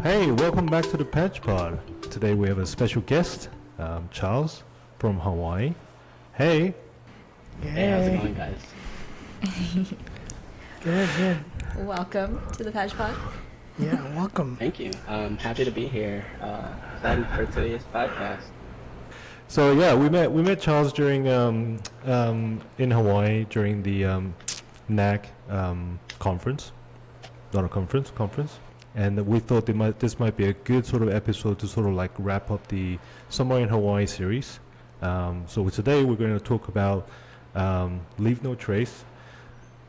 Hey, welcome back to the Patch Pod. Today we have a special guest, Charles from Hawaii. Hey. Hey, how's it Yay. going, guys? Good, good. Welcome to the Patch Pod. Yeah, welcome. Thank you. Happy to be here. Excited for today's podcast. So yeah, we met Charles during in Hawaii during the NAC conference, not a conference, and we thought this might be a good sort of episode to sort of like wrap up the Summer in Hawaii series. So today we're going to talk about Leave No Trace.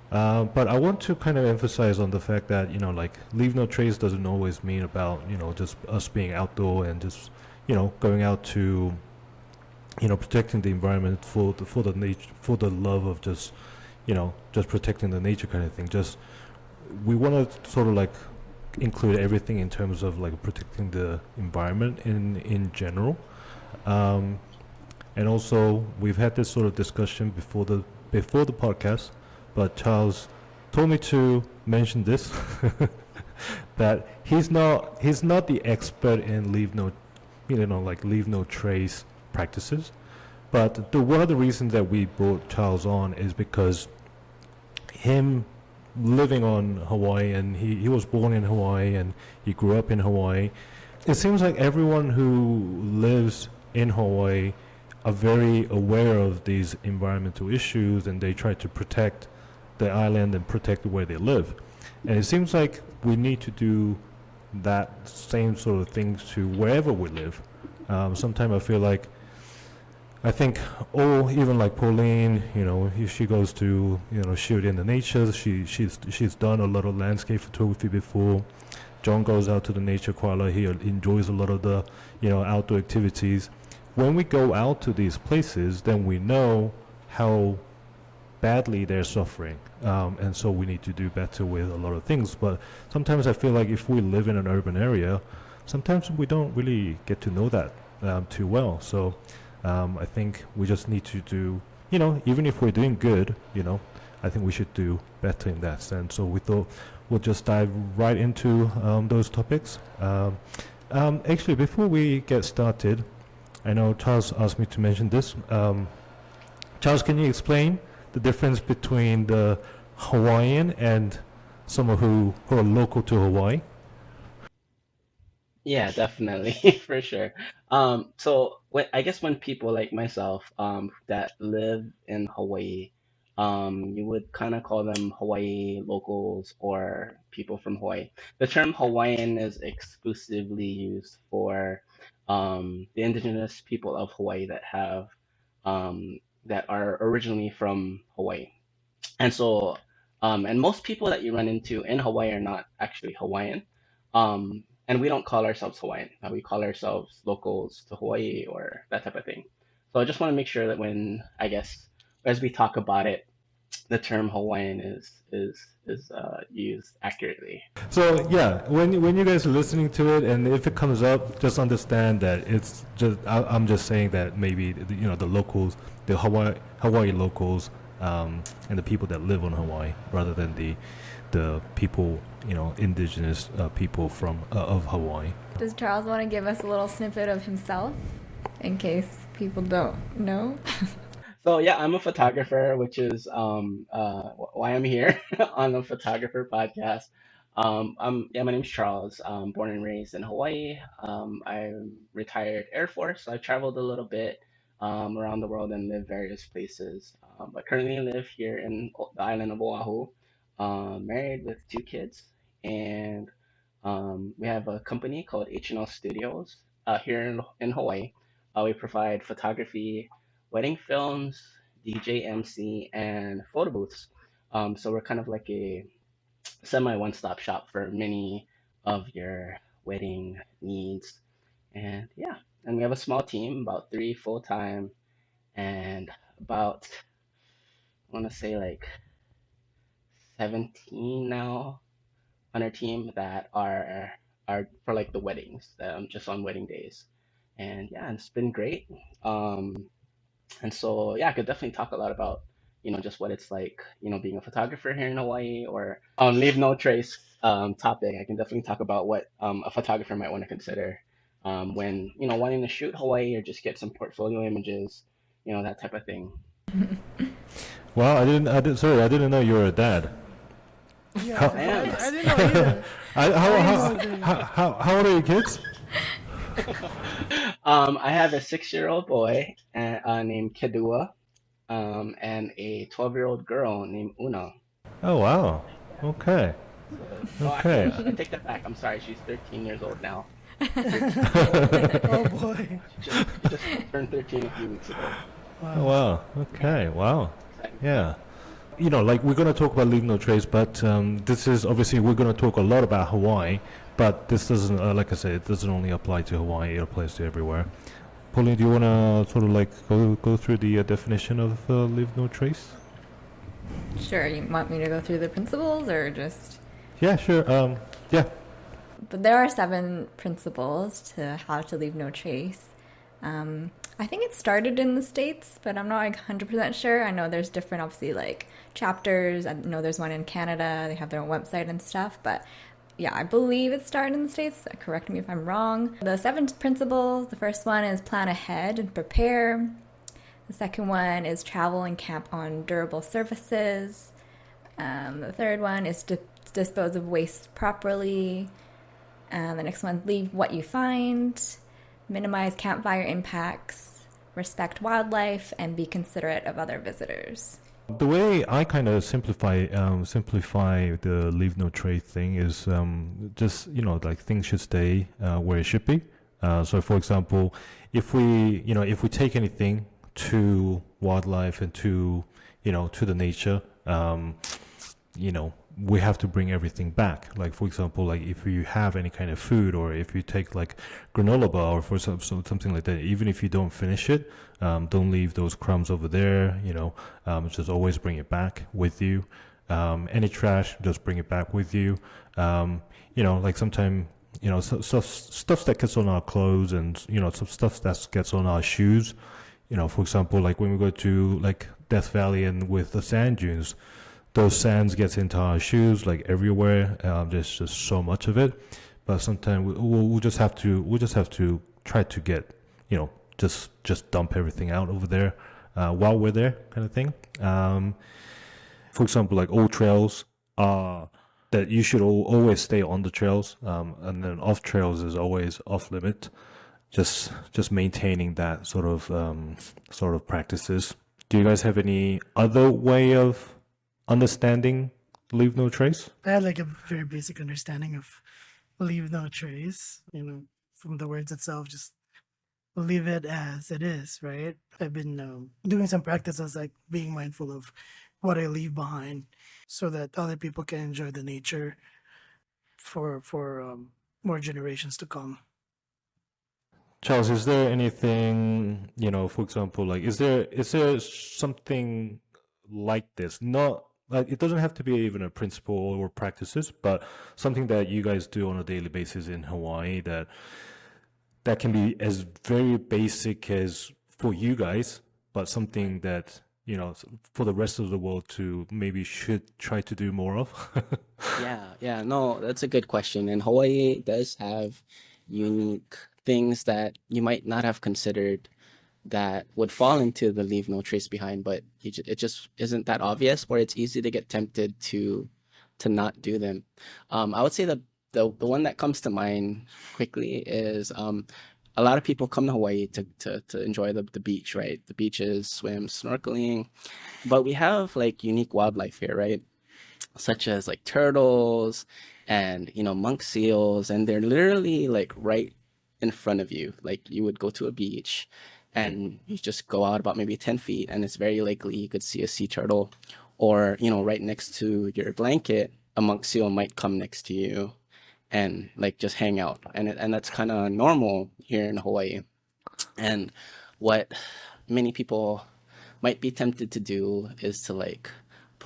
But I want to kind of emphasize on the fact that, like, leave no trace doesn't always mean about, just us being outdoor and just, going out to, protecting the environment for the nature, for the love of just, just protecting the nature kind of thing. Just, we want to sort of like include everything in terms of like protecting the environment in general. And also we've had this sort of discussion before the podcast, but Charles told me to mention this that he's not the expert in leave no trace practices, but one of the reasons that we brought Charles on is because him living on Hawaii, and he was born in Hawaii and he grew up in Hawaii. It seems like everyone who lives in Hawaii are very aware of these environmental issues, and they try to protect the island and protect where they live. And it seems like we need to do that same sort of things to wherever we live. Sometimes I think, even like Pauline, if she goes to, shoot in the nature, she's done a lot of landscape photography before. John goes out to the nature quite a lot. He enjoys a lot of the, outdoor activities. When we go out to these places, then we know how badly they're suffering, and so we need to do better with a lot of things. But sometimes I feel like if we live in an urban area, sometimes we don't really get to know that too well. So I think we just need to do, even if we're doing good, I think we should do better in that sense. So we thought we'll just dive right into those topics. Actually, before we get started, I know Charles asked me to mention this. Charles, can you explain the difference between the Hawaiian and someone who are local to Hawaii? Yeah, definitely, for sure. I guess when people like myself, that live in Hawaii, you would kind of call them Hawaii locals or people from Hawaii. The term Hawaiian is exclusively used for the indigenous people of Hawaii that are originally from Hawaii. And most people that you run into in Hawaii are not actually Hawaiian. And we don't call ourselves Hawaiian. We call ourselves locals to Hawaii or that type of thing. So I just want to make sure that I guess, as we talk about it, the term Hawaiian is used accurately. So yeah, when you guys are listening to it, and if it comes up, just understand that it's just I'm just saying that maybe the locals, the Hawaii locals, and the people that live on Hawaii, rather than the people, indigenous people from of Hawaii. Does Charles want to give us a little snippet of himself in case people don't know? So yeah, I'm a photographer, which is why I'm here on the photographer podcast. My name's Charles. I'm born and raised in Hawaii. I'm retired Air Force, so I traveled a little bit around the world and lived various places. But currently live here in the island of Oahu, married with two kids, and we have a company called HNL Studios here in Hawaii. We provide photography, wedding films, DJ MC, and photo booths. So we're kind of like a semi one-stop shop for many of your wedding needs. And yeah, and we have a small team, about three full-time, and about, I want to say like 17 now on our team that are for like the weddings, just on wedding days. And yeah, it's been great. And so yeah, I could definitely talk a lot about, just what it's like, being a photographer here in Hawaii, or leave no trace topic. I can definitely talk about what a photographer might want to consider when wanting to shoot Hawaii or just get some portfolio images, that type of thing. Wow, sorry, I didn't know you were a dad. Yeah, How, I am. I didn't know either. I, I how, didn't know how old are your kids? I have a 6-year-old boy named Kedua, and a 12-year-old girl named Una. Oh wow. Okay. Oh, actually, Okay. I take that back. I'm sorry. She's 13 years old now. 13. Oh boy. She just turned 13 a few weeks ago. Oh, wow. Okay. Wow. Exciting. Yeah. Like we're going to talk about Leave No Trace, but this is obviously we're going to talk a lot about Hawaii, but this doesn't, like I said, it doesn't only apply to Hawaii, it applies to everywhere. Pauline, do you want to sort of like go through the definition of Leave No Trace? Sure, you want me to go through the principles or just... Yeah, sure. Yeah. But there are 7 principles to how to leave no trace. I think it started in the States, but I'm not like 100% sure. I know there's different, obviously, like chapters. I know there's one in Canada. They have their own website and stuff. But yeah, I believe it started in the States. Correct me if I'm wrong. The 7 principles, the first one is plan ahead and prepare. The second one is travel and camp on durable surfaces. The third one is dispose of waste properly. The next one, leave what you find, minimize campfire impacts, respect wildlife, and be considerate of other visitors. The way I kind of simplify the leave no trace thing is just like things should stay where it should be. So for example, if we take anything to wildlife and to the nature, we have to bring everything back. Like for example, like if you have any kind of food, or if you take like granola bar or for something like that, even if you don't finish it, don't leave those crumbs over there. Just always bring it back with you. Any trash, just bring it back with you. Like sometimes stuff that gets on our clothes, and some stuff that gets on our shoes. For example, like when we go to like Death Valley and with the sand dunes, those sands gets into our shoes like everywhere. There's just so much of it, but sometimes we'll just have to try to get just dump everything out over there while we're there, kind of thing. For example, like old trails that you should always stay on the trails, and then off trails is always off limit. Just maintaining that sort of practices. Do you guys have any other way of understanding leave no trace? I had like a very basic understanding of leave no trace, from the words itself, just leave it as it is, right? I've been doing some practices like being mindful of what I leave behind so that other people can enjoy the nature for more generations to come. Charles, is there anything, for example, like is there something like this? Not like it doesn't have to be even a principle or practices, but something that you guys do on a daily basis in Hawaii that can be as very basic as for you guys, but something that for the rest of the world to maybe should try to do more of. Yeah, no, that's a good question. And Hawaii does have unique things that you might not have considered that would fall into the leave no trace behind, but it just isn't that obvious, or it's easy to get tempted to not do them. I would say the one that comes to mind quickly is a lot of people come to Hawaii to enjoy the beach, right? The beaches, swim, snorkeling, but we have like unique wildlife here, right? Such as like turtles and monk seals, and they're literally like right in front of you. Like you would go to a beach and you just go out about maybe 10 feet and it's very likely you could see a sea turtle, or right next to your blanket a monk seal might come next to you and like just hang out, and that's kind of normal here in Hawaii. And what many people might be tempted to do is to like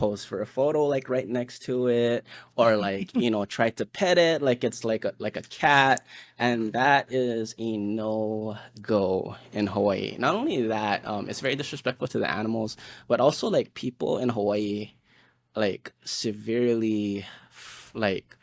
pose for a photo like right next to it, or like try to pet it like it's like a cat, and that is a no go in Hawaii. Not only that, it's very disrespectful to the animals, but also like people in Hawaii like severely like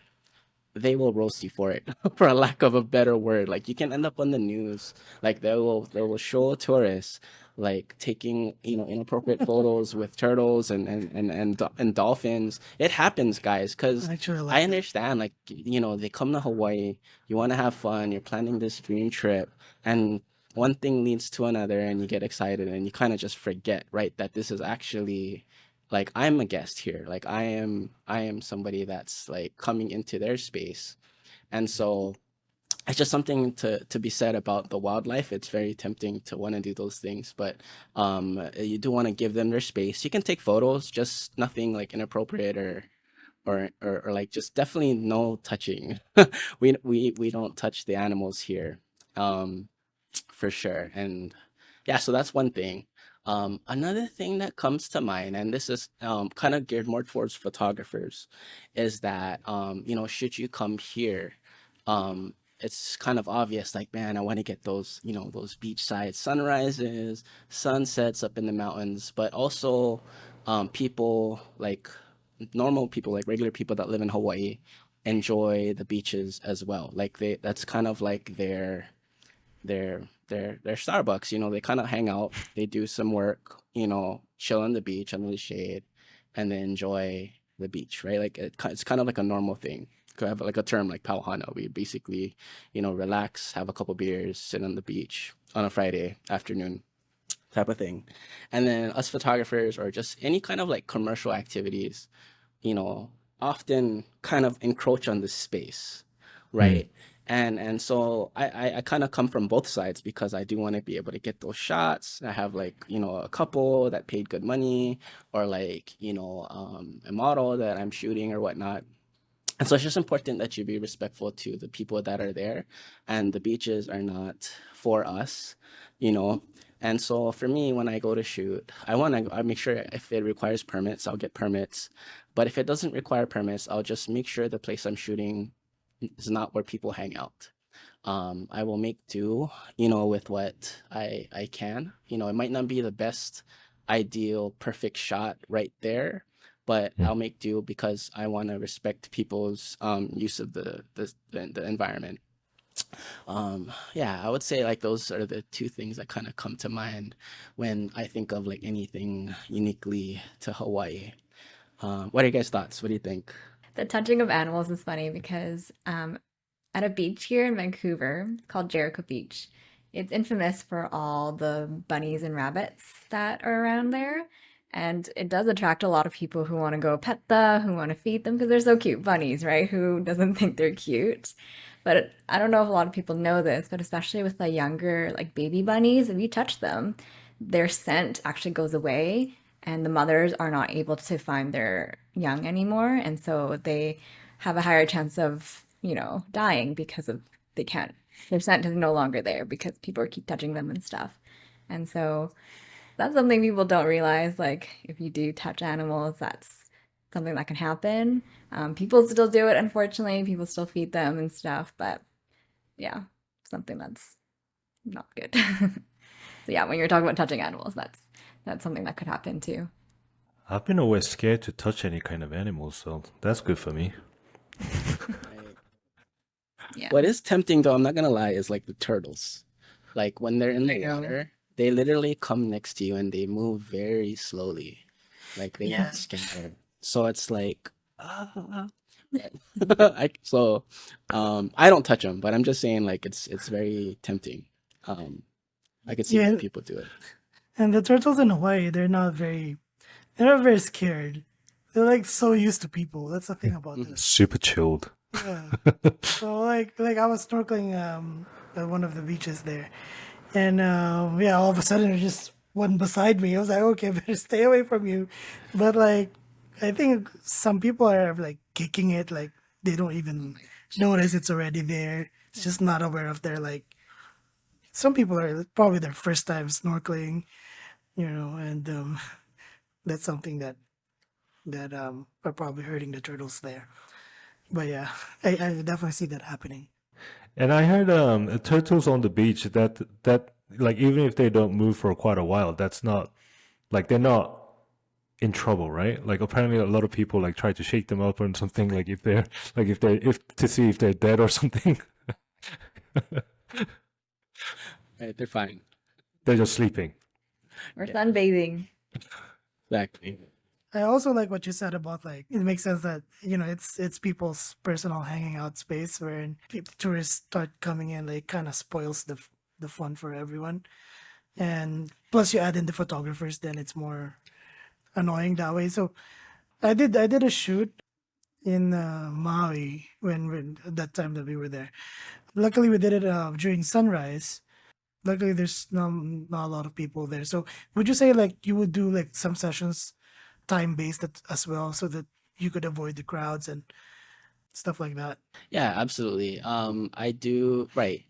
they will roast you for it for a lack of a better word. Like you can end up on the news. Like they will show tourists like taking inappropriate photos with turtles and dolphins. It happens, guys, because Actually, I I like that. understand, like they come to Hawaii, you want to have fun, you're planning this dream trip, and one thing leads to another, and you get excited, and you kind of just forget, right, that this is actually like I'm a guest here. Like I am somebody that's like coming into their space. And so it's just something to be said about the wildlife. It's very tempting to want to do those things, but you do want to give them their space. You can take photos, just nothing like inappropriate or like just definitely no touching. We don't touch the animals here. Um for sure. And yeah, so that's one thing. Another thing that comes to mind, and this is kind of geared more towards photographers, is that should you come here, it's kind of obvious, like, man, I want to get those, those beachside sunrises, sunsets up in the mountains, but also people like normal people, like regular people that live in Hawaii, enjoy the beaches as well. Like that's kind of like their Starbucks. They kind of hang out, they do some work, chill on the beach under the shade, and then enjoy the beach, right? Like it's kind of like a normal thing. Could have like a term like pauhana. We basically, relax, have a couple beers, sit on the beach on a Friday afternoon type of thing. And then us photographers or just any kind of like commercial activities, you know, often kind of encroach on this space, Mm. right? And so I kind of come from both sides because I do want to be able to get those shots. I have like, a couple that paid good money or like, a model that I'm shooting or whatnot. And so it's just important that you be respectful to the people that are there, and the beaches are not for us, you know. And so for me, when I go to shoot, I make sure if it requires permits, I'll get permits. But if it doesn't require permits, I'll just make sure the place I'm shooting is not where people hang out. I will make do, with what I can. It might not be the best, ideal, perfect shot right there, but Mm. I'll make do because I want to respect people's use of the environment. Yeah, I would say like those are the two things that kind of come to mind when I think of like anything uniquely to Hawaii. What are you guys' thoughts? What do you think? The touching of animals is funny because at a beach here in Vancouver called Jericho Beach, it's infamous for all the bunnies and rabbits that are around there. And it does attract a lot of people who want to go pet them, who want to feed them because they're so cute bunnies, right? Who doesn't think they're cute? But I don't know if a lot of people know this, but especially with the younger, like baby bunnies, if you touch them, their scent actually goes away and the mothers are not able to find their young anymore. And so they have a higher chance of, dying because of they can't, their scent is no longer there because people keep touching them and stuff. And so that's something people don't realize. Like, if you do touch animals, that's something that can happen. People still do it, unfortunately. People still feed them and stuff, but yeah, something that's not good. So yeah, when you're talking about touching animals, that's something that could happen too. I've been always scared to touch any kind of animals, so that's good for me. Right. Yeah. What is tempting though, I'm not gonna lie, is like the turtles. Like when they're in the Yeah. water, they literally come next to you and they move very slowly. Like they get Yeah. scared. So it's like I don't touch them, but I'm just saying like it's very tempting. I could see why Yeah. people do it. And the turtles in Hawaii, they're not very scared. They're like so used to people. That's the thing about them. Super chilled. Yeah. So like I was snorkeling at one of the beaches there, and yeah, all of a sudden there's just one beside me. I was like, okay, better stay away from you. But like, I think some people are like kicking it, like they don't even notice it's already there. It's just not aware of their like. Some people are probably their first time snorkeling, and that's something that that are probably hurting the turtles there. But yeah, I definitely see that happening. And I heard turtles on the beach that like even if they don't move for quite a while, that's not like they're not in trouble, right? Like apparently a lot of people like try to shake them up or something, like if they're if to see if they're dead or something. Right, they're fine. They're just sleeping. Or Yeah. sunbathing. Exactly. I also like what you said about like it makes sense that it's people's personal hanging out space where tourists start coming in, like kind of spoils the fun for everyone. And plus you add in the photographers, then it's more annoying that way. So I did a shoot in Maui when that time that we were there. Luckily we did it during sunrise. Luckily there's not a lot of people there. So would you say like you would do like some sessions time based as well so that you could avoid the crowds and stuff like that? Yeah, absolutely. I do, right.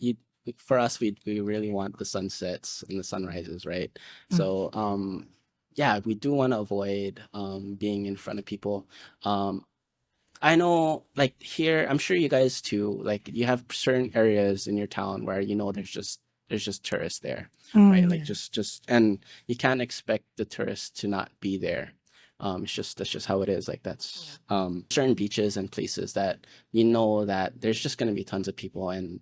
For us, we really want the sunsets and the sunrises, right? Mm. So, yeah, we do want to avoid being in front of people. I know, like here, I'm sure you guys too, like you have certain areas in your town where there's just tourists there, right? Like Yeah. and you can't expect the tourists to not be there. That's just how it is. Like that's certain beaches and places that that there's just gonna be tons of people, and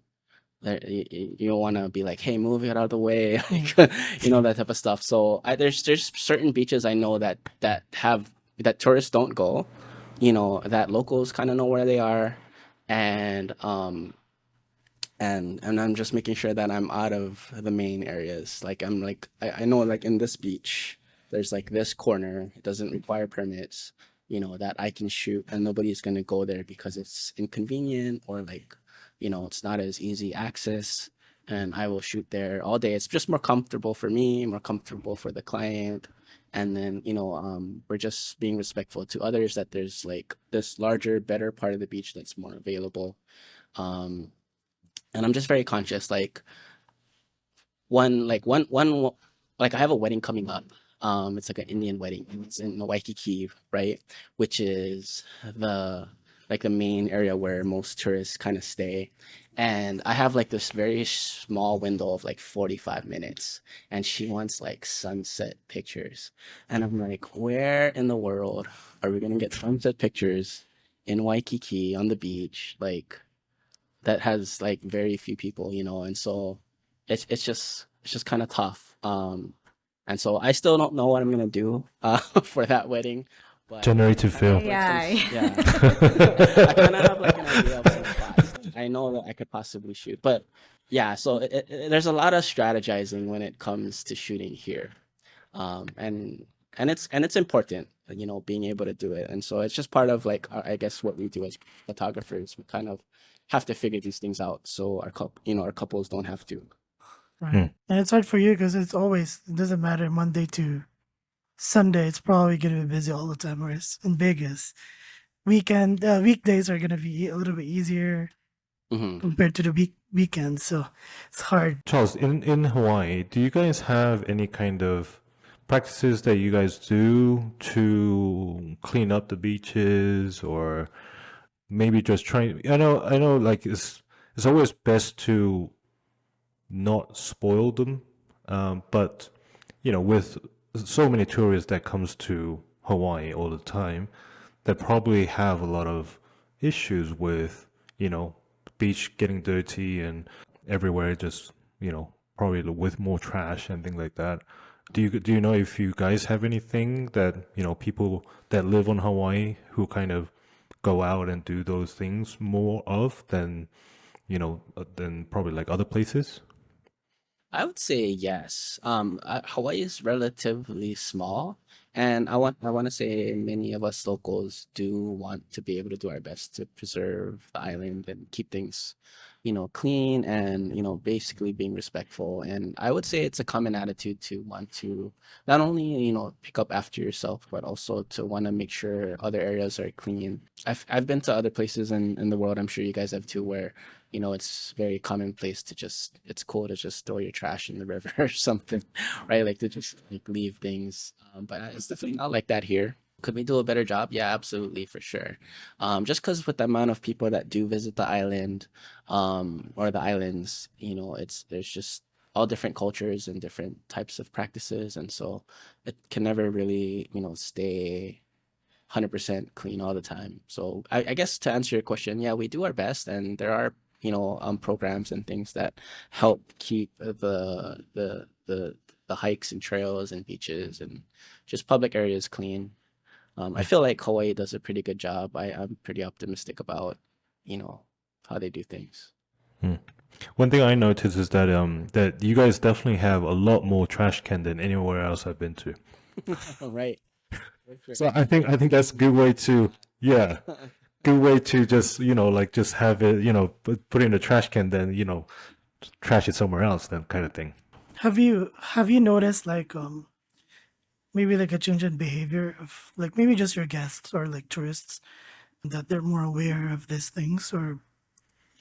you don't want to be like, hey, move it out of the way, like that type of stuff. So there's certain beaches I know that tourists don't go, that locals kind of know where they are, and I'm just making sure that I'm out of the main areas. Like I'm like I know like in this beach, there's like this corner. It doesn't require permits, that I can shoot, and nobody's gonna go there because it's inconvenient or like, it's not as easy access. And I will shoot there all day. It's just more comfortable for me, more comfortable for the client. And then, we're just being respectful to others that there's like this larger, better part of the beach that's more available. Um, and I'm just very conscious, like one like I have a wedding coming up. It's like an Indian wedding, and it's in Waikiki, right? Which is the main area where most tourists kind of stay. And I have like this very small window of like 45 minutes, and she wants like sunset pictures. And I'm like, where in the world are we gonna get sunset pictures in Waikiki on the beach? Like that has like very few people, and so it's just kind of tough. And so I still don't know what I'm gonna do for that wedding, but January to I have Phil. like some AI. yeah. I kind of have like an idea of some spots that I know that I could possibly shoot, but yeah. So there's a lot of strategizing when it comes to shooting here, and it's important, being able to do it. And so it's just part of like I guess what we do as photographers. We kind of have to figure these things out so our couples don't have to. Right. And it's hard for you because it doesn't matter Monday to Sunday. It's probably going to be busy all the time. Whereas in Vegas, weekdays are going to be a little bit easier Hmm. compared to the weekends. So it's hard. Charles, in Hawaii, do you guys have any kind of practices that you guys do to clean up the beaches, or maybe just trying? I know, like it's always best to not spoil them, but with so many tourists that comes to Hawaii all the time, they probably have a lot of issues with beach getting dirty and everywhere just probably with more trash and things like that. Do you know if you guys have anything that people that live on Hawaii who kind of go out and do those things more of than probably like other places? I would say yes. Hawaii is relatively small, and I want to say many of us locals do want to be able to do our best to preserve the island and keep things, clean, and basically being respectful. And I would say it's a common attitude to want to not only pick up after yourself, but also to want to make sure other areas are clean. I've been to other places in the world. I'm sure you guys have too, where it's very commonplace it's cool to just throw your trash in the river or something, right? Like to just like leave things. But it's definitely not like that here. Could we do a better job? Yeah, absolutely, for sure. Just because with the amount of people that do visit the island, or the islands, there's just all different cultures and different types of practices, and so it can never really, stay 100% clean all the time. So I guess to answer your question, yeah, we do our best, and there are, programs and things that help keep the hikes and trails and beaches and just public areas clean. I feel like Hawaii does a pretty good job. I'm pretty optimistic about, you know, how they do things. Hmm. One thing I noticed is that you guys definitely have a lot more trash can than anywhere else I've been to. Right. So I think that's a good way to, yeah, good way to just, like just have it, put it in the trash can, then, trash it somewhere else, then kind of thing. Have you noticed like maybe like a change in behavior of like maybe just your guests or like tourists that they're more aware of these things, or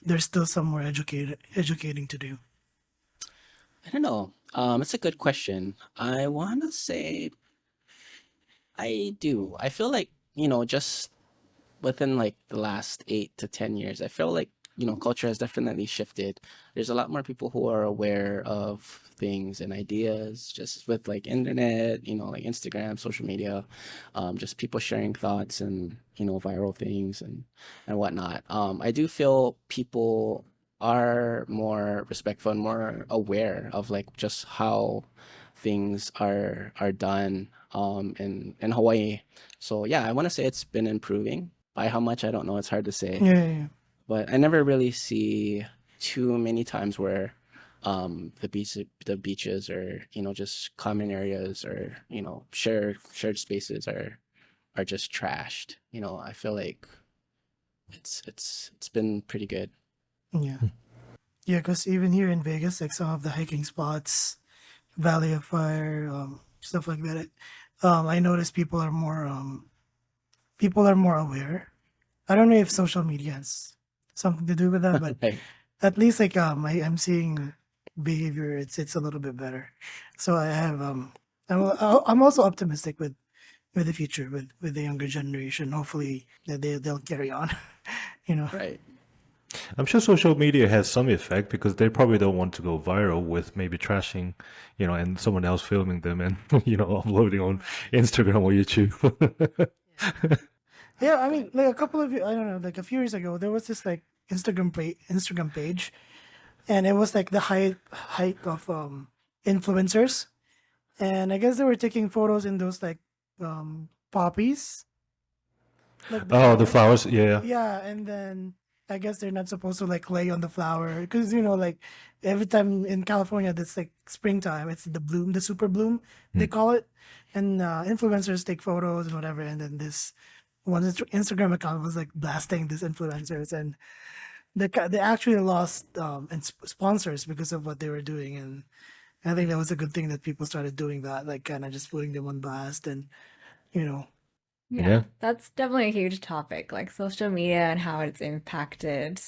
there's still some more educating to do? I don't know. It's a good question. I want to say I do. I feel like, just within like the last 8 to 10 years, I feel like, culture has definitely shifted. There's a lot more people who are aware of things and ideas just with like internet, like Instagram, social media, just people sharing thoughts and, viral things and whatnot. I do feel people are more respectful and more aware of like just how things are done in Hawaii. So yeah, I want to say it's been improving. By how much, I don't know. It's hard to say. Yeah, yeah, yeah. But I never really see too many times where the beaches or just common areas or shared spaces are just trashed. I feel like it's been pretty good. Yeah. Yeah, because even here in Vegas, like some of the hiking spots, Valley of Fire, stuff like that, I notice people are more aware. I don't know if social media has something to do with that, but Right. at least like I'm seeing behavior. It's a little bit better. So I have I'm also optimistic with the future with the younger generation. Hopefully that they'll carry on. you know. Right. I'm sure social media has some effect because they probably don't want to go viral with maybe trashing, and someone else filming them and, uploading on Instagram or YouTube. Yeah, I mean, like a couple of I don't know, like a few years ago, there was this like Instagram page, and it was like the height of influencers, and I guess they were taking photos in those like poppies, like the Oh, the flowers. flowers, yeah. Yeah, and then I guess they're not supposed to like lay on the flower because like every time in California, that's like springtime. It's the bloom, the super bloom they call it, and influencers take photos and whatever. And then this one Instagram account was like blasting these influencers, and they actually lost sponsors because of what they were doing. And I think that was a good thing that people started doing that, like kind of just putting them on blast, and you know, Yeah, Yeah. that's definitely a huge topic, like social media and how it's impacted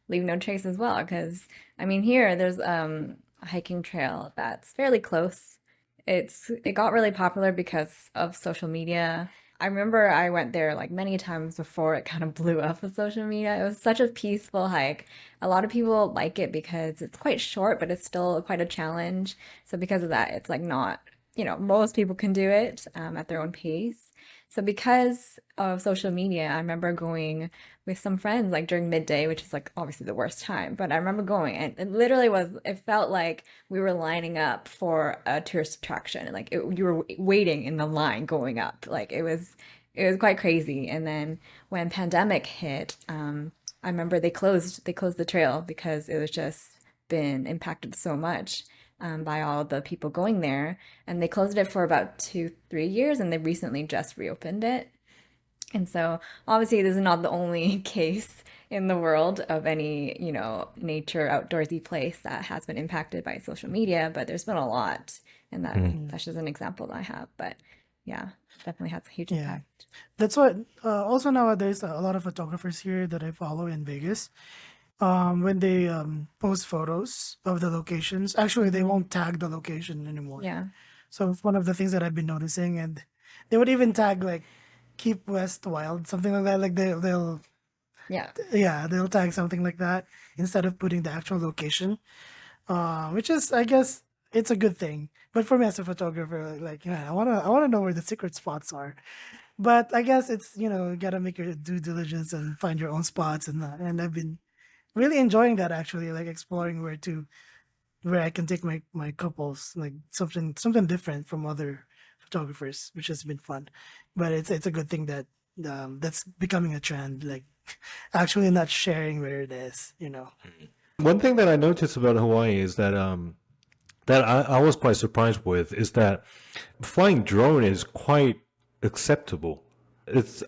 Leave No Trace as well. Because I mean, here there's a hiking trail that's fairly close. It got really popular because of social media. I remember I went there like many times before it kind of blew up with social media. It was such a peaceful hike. A lot of people like it because it's quite short, but it's still quite a challenge. So because of that, it's like not, most people can do it at their own pace. So because of social media, I remember going with some friends like during midday, which is like obviously the worst time, but I remember going and it felt like we were lining up for a tourist attraction. Like you were waiting in the line going up. Like it was quite crazy. And then when pandemic hit, I remember they closed the trail because it was just been impacted so much by all the people going there, and they closed it for about 2, 3 years, and they recently just reopened it. And so, obviously, this is not the only case in the world of any, nature outdoorsy place that has been impacted by social media, but there's been a lot, and that's just an example that I have. But yeah, definitely has a huge yeah. impact. That's what. Also nowadays, a lot of photographers here that I follow in Vegas, when they post photos of the locations, actually they won't tag the location anymore. Yeah. So it's one of the things that I've been noticing, and they would even tag like keep West wild, something like that. Like they'll Yeah. yeah, they'll tag something like that instead of putting the actual location. Which is, I guess, it's a good thing. But for me as a photographer, like, yeah, I wanna know where the secret spots are. But I guess it's, you gotta make your due diligence and find your own spots and that. And I've been really enjoying that, actually, like exploring where I can take my couples, like something different from other photographers, which has been fun. But it's a good thing that that's becoming a trend, like actually not sharing where it is. One thing that I noticed about Hawaii is that I was quite surprised with is that flying drone is quite acceptable.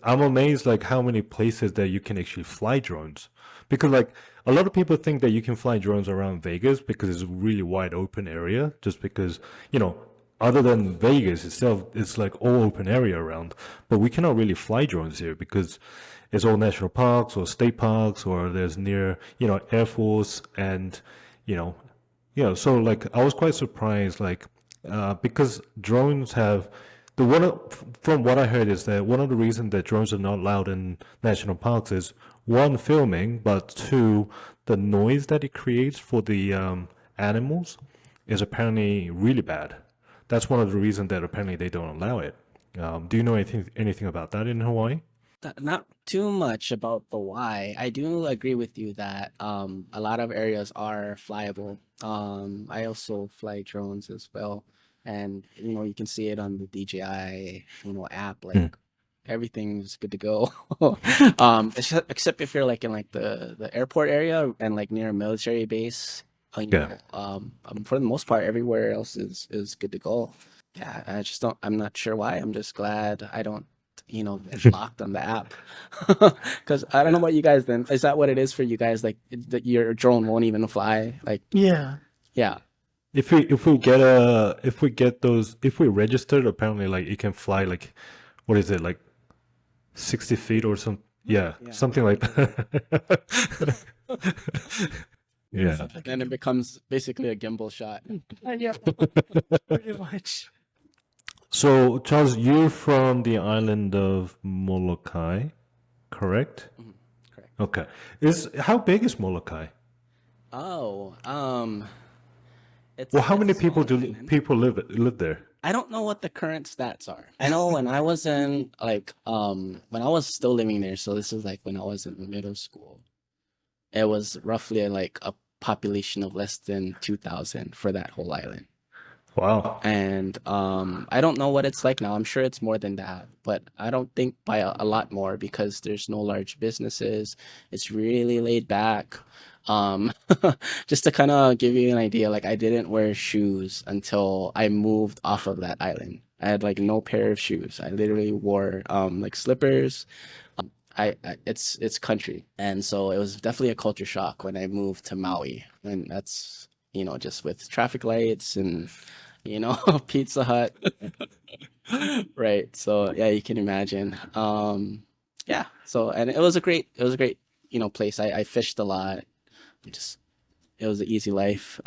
I'm amazed like how many places that you can actually fly drones. Because like a lot of people think that you can fly drones around Vegas because it's a really wide open area, just because, you know, other than Vegas itself, it's like all open area around. But we cannot really fly drones here because it's all national parks or state parks or there's near, Air Force and, you know, so like I was quite surprised, like because drones have from what I heard is that one of the reasons that drones are not allowed in national parks is one, filming, but two, the noise that it creates for the animals is apparently really bad. That's one of the reasons that apparently they don't allow it. Do you know anything about that in Hawaii? Not too much about the why. I do agree with you that a lot of areas are flyable. I also fly drones as well, and you can see it on the DJI app. Hmm. Like everything's good to go. Except if you're like in like the airport area and like near a military base. Yeah. For the most part, everywhere else is good to go. Yeah, I just don't. I'm not sure why. I'm just glad I don't get locked on the app. Because I don't know about you guys. Then is that what it is for you guys? Like that your drone won't even fly? Like Yeah. yeah, If we registered, apparently like it can fly like what is it like 60 feet or some yeah, yeah. something like that. Yeah. Like Then it becomes basically a gimbal shot. yeah, pretty much. So Charles, you're from the island of Molokai, correct? Mhm, correct. Okay. Is how big is Molokai? Oh, Well, how it's many a small island. people live there? I don't know what the current stats are. I know when I was in like when I was still living there, so this is like when I was in middle school. It was roughly like a population of less than 2,000 for that whole island. Wow. And I don't know what it's like now. I'm sure it's more than that, but I don't think by a lot more because there's no large businesses. It's really laid back. Um, just to kind of give you an idea, like I didn't wear shoes until I moved off of that island. I had like no pair of shoes. I literally wore like slippers. It's country, and so it was definitely a culture shock when I moved to Maui, and that's just with traffic lights and Pizza Hut. Right. So yeah, you can imagine. Yeah. So and it was a great place. I fished a lot. Just it was an easy life.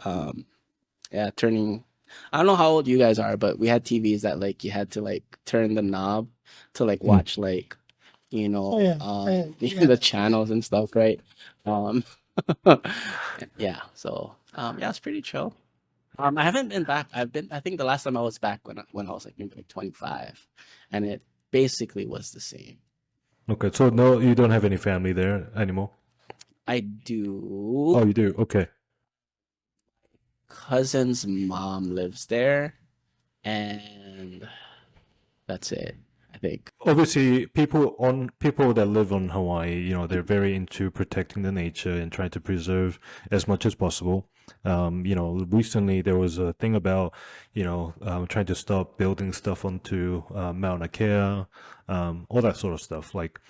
Yeah, turning. I don't know how old you guys are, but we had TVs that like you had to like turn the knob to like Mm. watch like Oh yeah, yeah. the channels and stuff, right? Um, yeah. So yeah, it's pretty chill. I haven't been back. I think the last time I was back when I was like maybe like 25, and it basically was the same. Okay. So no, you don't have any family there anymore. I do. Oh, you do. Okay. Cousin's mom lives there, and that's it. I think. Obviously, people that live on Hawaii, they're very into protecting the nature and trying to preserve as much as possible. Recently there was a thing about, trying to stop building stuff onto Mauna Kea, all that sort of stuff. Like,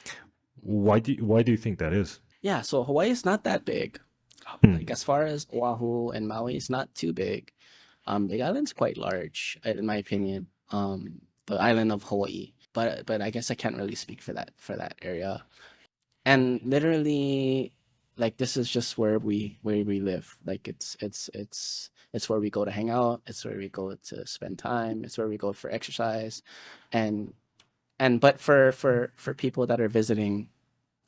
why do you think that is? Yeah. So Hawaii is not that big. Hmm. Like as far as Oahu and Maui, it's not too big. Big Island's quite large, in my opinion. The island of Hawaii, but I guess I can't really speak for that area. And literally, like this is just where we live. Like it's where we go to hang out. It's where we go to spend time. It's where we go for exercise, and but for people that are visiting,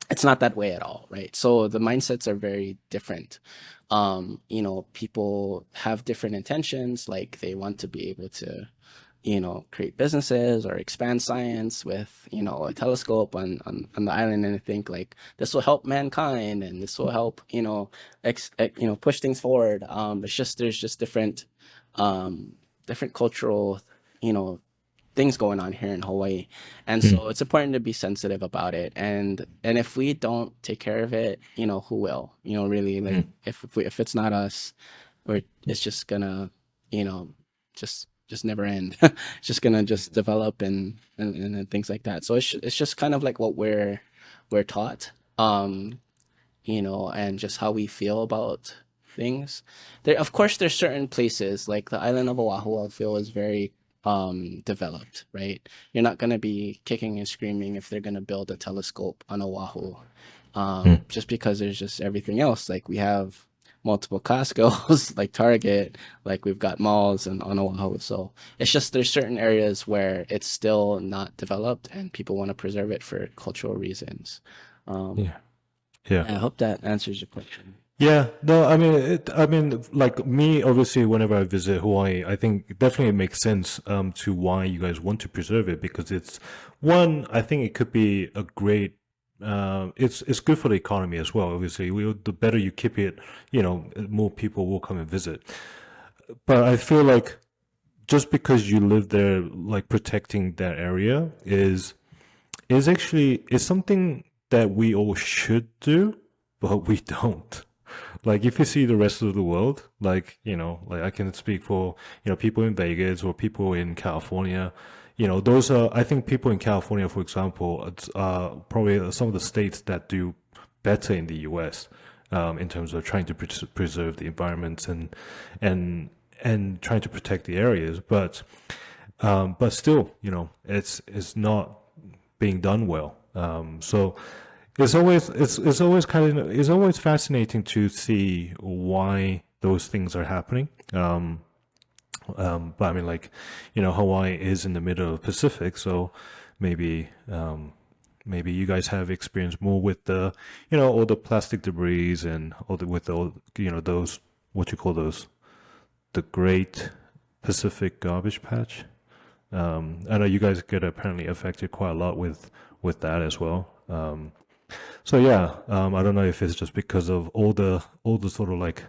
it's not that way at all, right? So the mindsets are very different. People have different intentions, like they want to be able to, create businesses or expand science with, a telescope on the island. And I think like this will help mankind and this will help, push things forward. There's just different cultural, you know, things going on here in Hawaii. And Mm. so it's important to be sensitive about it. And if we don't take care of it, who will? Really, like Mm. if it's not us, or it's just gonna, you know, just never end. It's just gonna just develop and things like that. So it's just kind of like what we're taught. And just how we feel about things. Of course, there's certain places like the island of Oahu. I feel is very developed, right? You're not gonna be kicking and screaming if they're gonna build a telescope on Oahu, Mm. just because there's just everything else. Like we have multiple Costco's, like Target, like we've got malls and on Oahu. So it's just there's certain areas where it's still not developed, and people want to preserve it for cultural reasons. Um, Yeah. Yeah. I hope that answers your question. Yeah, no, I mean, like me, obviously, whenever I visit Hawaii, I think definitely it makes sense to why you guys want to preserve it because it's one, I think it could be a great, it's good for the economy as well. Obviously, the better you keep it, more people will come and visit. But I feel like just because you live there, like protecting that area is something that we all should do, but we don't. Like if you see the rest of the world, like, like I can speak for, people in Vegas or people in California, those are, I think people in California, for example, it's probably some of the states that do better in the US in terms of trying to preserve the environments and trying to protect the areas. But still, it's not being done well. So it's always fascinating to see why those things are happening. But I mean, like, Hawaii is in the middle of the Pacific, so maybe maybe you guys have experienced more with the all the plastic debris and those what you call those the Great Pacific Garbage Patch. I know you guys get apparently affected quite a lot with that as well. So yeah, I don't know if it's just because of all the sort of like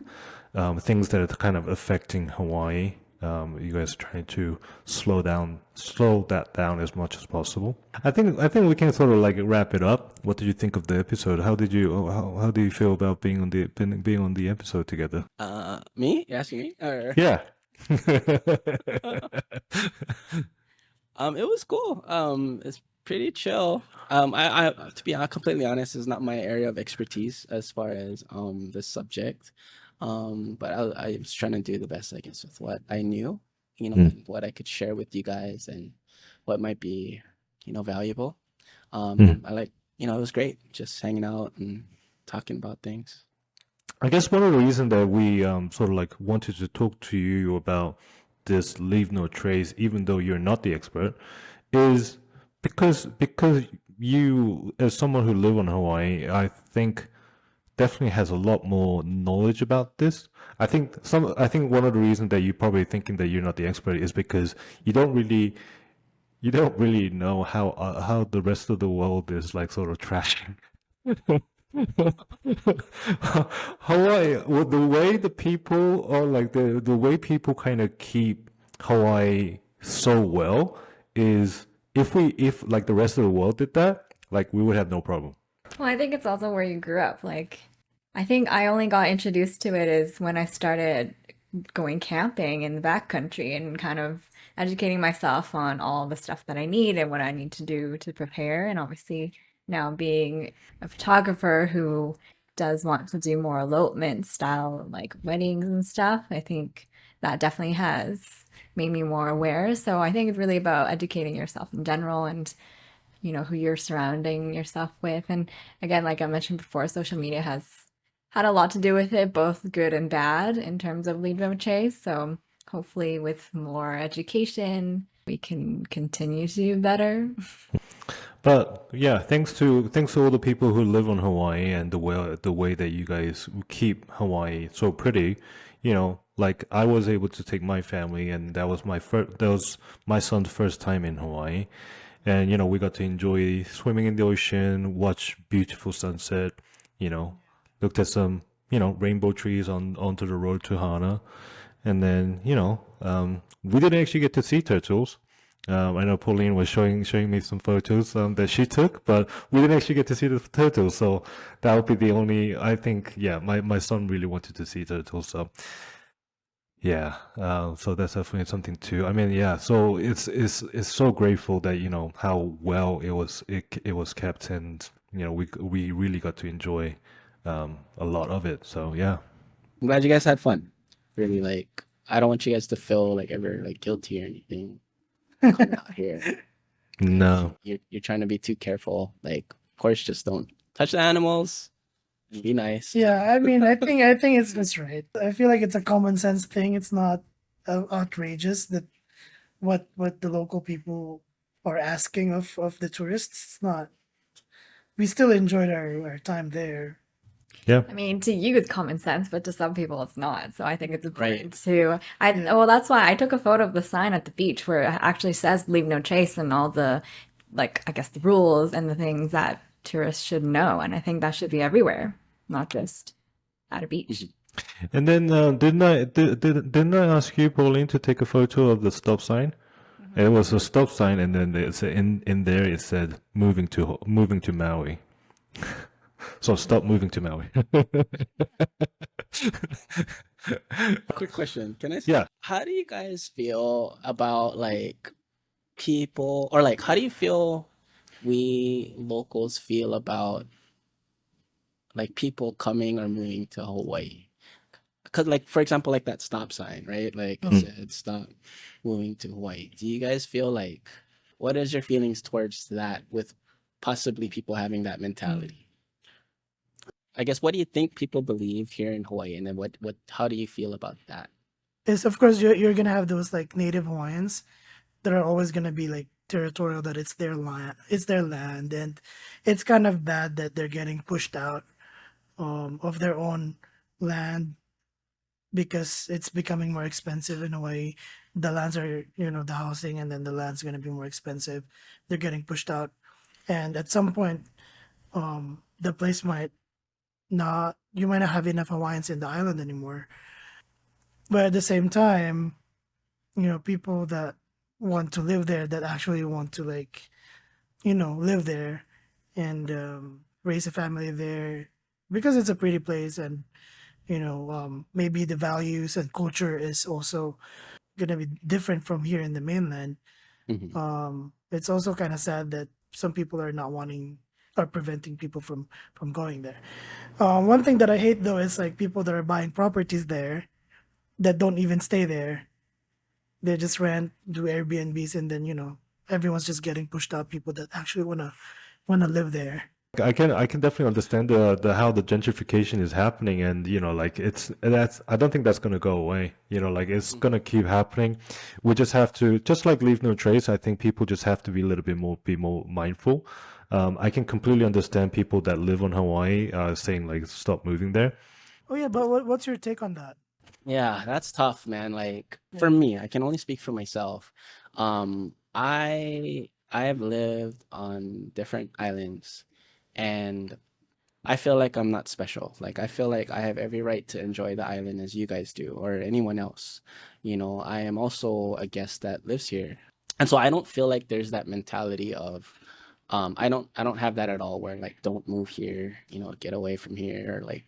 things that are kind of affecting Hawaii. You guys are trying to slow that down as much as possible. I think we can sort of like wrap it up. What did you think of the episode? How do you feel about being on the episode together? Me? You asking me? Or Yeah. it was cool. It's pretty chill. I to be completely honest, is not my area of expertise as far as this subject. But I was trying to do the best, I guess, with what I knew, Mm. and what I could share with you guys, and what might be, valuable. Mm. I like, it was great just hanging out and talking about things. I guess one of the reasons that we sort of like wanted to talk to you about this leave no trace, even though you're not the expert, is because you, as someone who live on Hawaii, I think definitely has a lot more knowledge about this. I think one of the reasons that you're probably thinking that you're not the expert is because you don't really know how the rest of the world is like sort of trashing. Hawaii, well, the way the people or like the way people kind of keep Hawaii so well is if like the rest of the world did that, like we would have no problem. Well, I think it's also where you grew up. Like, I think I only got introduced to it is when I started going camping in the backcountry and kind of educating myself on all the stuff that I need and what I need to do to prepare. And obviously, now being a photographer who does want to do more elopement style, like weddings and stuff, I think that definitely has made me more aware. So I think it's really about educating yourself in general and who you're surrounding yourself with. And again, like I mentioned before, social media has had a lot to do with it, both good and bad in terms of lead no chase. So hopefully with more education we can continue to do better. But yeah, thanks to all the people who live on Hawaii and the way that you guys keep Hawaii so pretty, like I was able to take my family, and that was my son's first time in Hawaii, and we got to enjoy swimming in the ocean, watch beautiful sunset, you know, looked at some rainbow trees on onto the road to Hana, and then we didn't actually get to see turtles. I know Pauline was showing me some photos that she took, but we didn't actually get to see the turtles. So that would be the only. I think, yeah, my son really wanted to see turtles. So yeah, so that's definitely something too. I mean, yeah. So it's so grateful that how well it was kept, and we really got to enjoy a lot of it. So yeah. I'm glad you guys had fun. Really, like, I don't want you guys to feel like ever like guilty or anything coming out here. No. You're trying to be too careful. Like, of course, just don't touch the animals. Be nice. Yeah, I mean, I think it's right. I feel like it's a common sense thing. It's not outrageous that what the local people are asking of the tourists. It's not. We still enjoyed our time there. Yeah. I mean, to you it's common sense, but to some people it's not. So I think it's important Right. to. Yeah. Well, that's why I took a photo of the sign at the beach where it actually says "Leave no trace" and all the, like, I guess the rules and the things that tourists should know, and I think that should be everywhere, not just at a beach. And then didn't I ask you, Pauline, to take a photo of the stop sign? And it was a stop sign, and then in there it said moving to Maui. So stop moving to Maui. Quick question. Can I Yeah. How do you guys feel about like people, or like how do you feel we locals feel about like people coming or moving to Hawaii? Because, like, for example, like that stop sign, right? Like it said stop moving to Hawaii. Do you guys feel like, what is your feelings towards that, with possibly people having that mentality? I guess, what do you think people believe here in Hawaii, and then how do you feel about that? Is of course you're gonna have those like native Hawaiians that are always gonna be like territorial, that it's their land, and it's kind of bad that they're getting pushed out of their own land because it's becoming more expensive in Hawaii. The lands are, the housing, and then the land's gonna be more expensive. They're getting pushed out, and at some point, the place might not. You might not have enough Hawaiians in the island anymore. But at the same time, people that want to live there, that actually want to like, live there and raise a family there because it's a pretty place, and maybe the values and culture is also gonna be different from here in the mainland. Mhm. It's also kind of sad that some people are not wanting or preventing people from going there. One thing that I hate though is like people that are buying properties there that don't even stay there. They just rent, do Airbnbs, and then everyone's just getting pushed out. People that actually wanna live there. I can definitely understand the how the gentrification is happening, and like that's I don't think that's gonna go away. Like it's gonna keep happening. We just have to, just like leave no trace. I think people just have to be a little bit more mindful. I can completely understand people that live on Hawaii saying like stop moving there. Oh yeah, but what's your take on that? Yeah, that's tough, man. Like, for Yeah. me, I can only speak for myself. I have lived on different islands, and I feel like I'm not special. Like, I feel like I have every right to enjoy the island as you guys do, or anyone else. I am also a guest that lives here. And so I don't feel like there's that mentality of, I don't have that at all, where like, don't move here, get away from here, or like,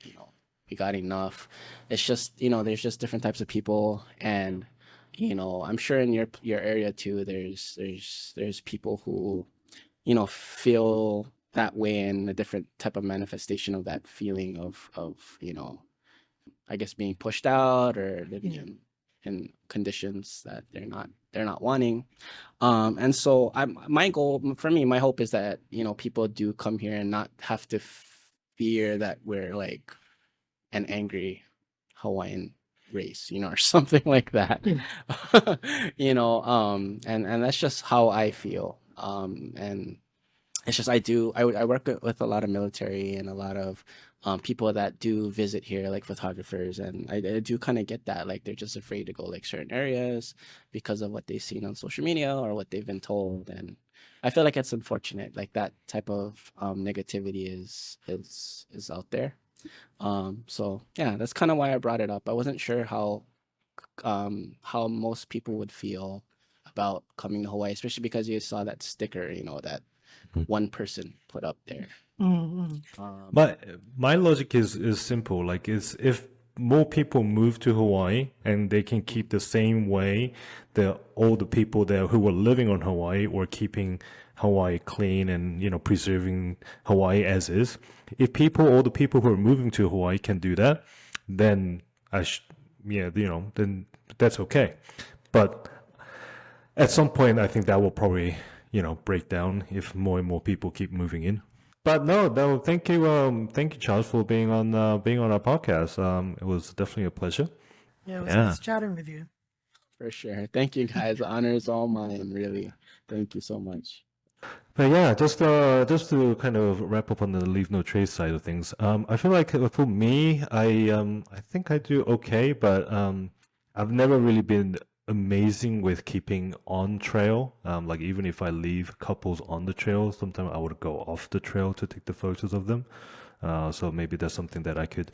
we got enough. It's just, there's just different types of people, and I'm sure in your area too, there's people who, feel that way, in a different type of manifestation of that feeling of, I guess, being pushed out, or living Yeah. in conditions that they're not wanting. And so my goal, for me, my hope is that, people do come here and not have to fear that we're like an angry Hawaiian race, or something like that. And that's just how I feel. And it's just I work with a lot of military and a lot of people that do visit here, like photographers, and I do kind of get that, like they're just afraid to go like certain areas because of what they've seen on social media or what they've been told. And I feel like it's unfortunate, like that type of negativity is out there. So yeah, that's kind of why I brought it up. I wasn't sure how most people would feel about coming to Hawaii, especially because you saw that sticker, that one person put up there. Mm-hmm. My logic is simple. Like, is if more people move to Hawaii and they can keep the same way that all the people there who were living on Hawaii were keeping Hawaii clean and preserving Hawaii as is. If all the people who are moving to Hawaii can do that, then then that's okay. But at some point, I think that will probably break down if more and more people keep moving in. But no, thank you, Charles, for being on our podcast. It was definitely a pleasure. Yeah, it was nice chatting with you. For sure. Thank you, guys. The honor is all mine, really. Thank you so much. But yeah, just to kind of wrap up on the leave no trace side of things. I feel like for me, I think I do okay, but I've never really been amazing with keeping on trail. Like even if I leave couples on the trail, sometimes I would go off the trail to take the photos of them. So maybe that's something that I could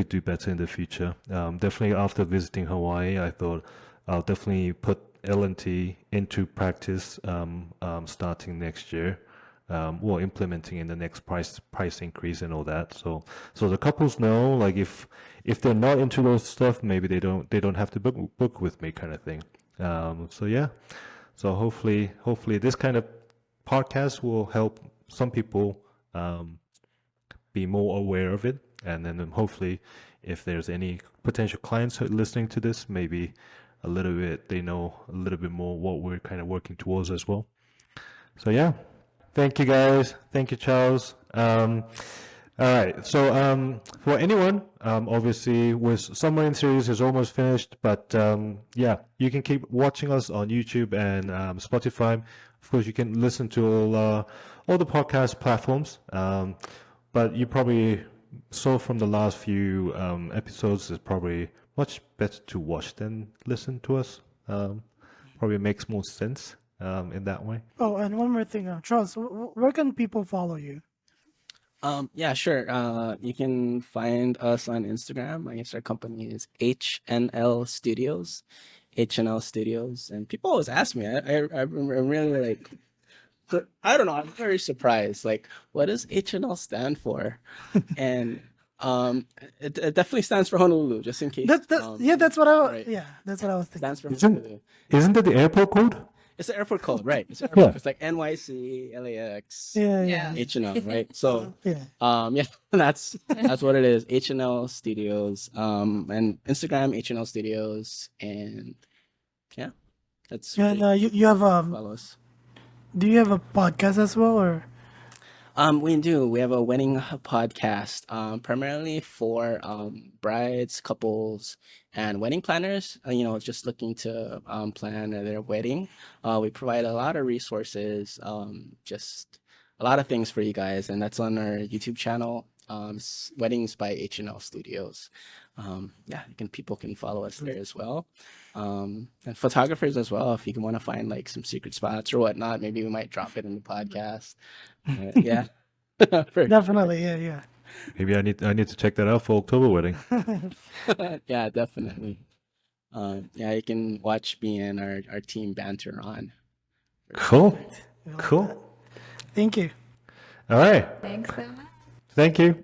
do better in the future. Definitely after visiting Hawaii, I thought I'll definitely put L&T into practice starting next year. Implementing in the next price increase and all that. So the couples know, like if they're not into those stuff, maybe they don't have to book with me, kind of thing. So yeah. So hopefully this kind of podcast will help some people be more aware of it, and then hopefully if there's any potential clients listening to this, maybe they know a little bit more what we're kind of working towards as well. So yeah. Thank you, guys. Thank you, Charles. All right. So for anyone, obviously, with Submarine series is almost finished, but yeah, you can keep watching us on YouTube and Spotify. Of course, you can listen to all the podcast platforms. But you probably saw from the last few episodes, it's probably much better to watch than listen to us. Probably makes more sense. In that way. Oh, and one more thing, Charles, where can people follow you? Yeah, sure. You can find us on Instagram. I guess our company is HNL Studios, HNL Studios, and people always ask me. I'm really like, I don't know. I'm very surprised. Like, what does HNL stand for? And it definitely stands for Honolulu. Just in case. That's what I was thinking. Stands for Honolulu. Isn't that the airport code? It's the airport code, right? It's the airport code. It's like NYC, LAX, HNL, right? So, that's what it is. HNL Studios, and Instagram HNL Studios, and yeah, that's. Yeah, you have follow us. Do you have a podcast as well, or? We do. We have a wedding podcast, primarily for brides, couples, and wedding planners. Just looking to plan their wedding. We provide a lot of resources, just a lot of things for you guys, and that's on our YouTube channel, Weddings by HNL Studios. People can follow us there as well. And photographers as well, if you want to find like some secret spots or whatnot, maybe we might drop it in the podcast. Yeah. Definitely, yeah. Maybe I need to check that out for October wedding. Yeah, definitely. You can watch me and our team banter on. Cool. Thank you. All right. Thanks so much. Thank you.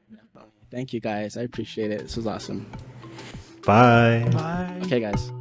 Thank you, guys. I appreciate it. This was awesome. Bye. Bye. Okay, guys.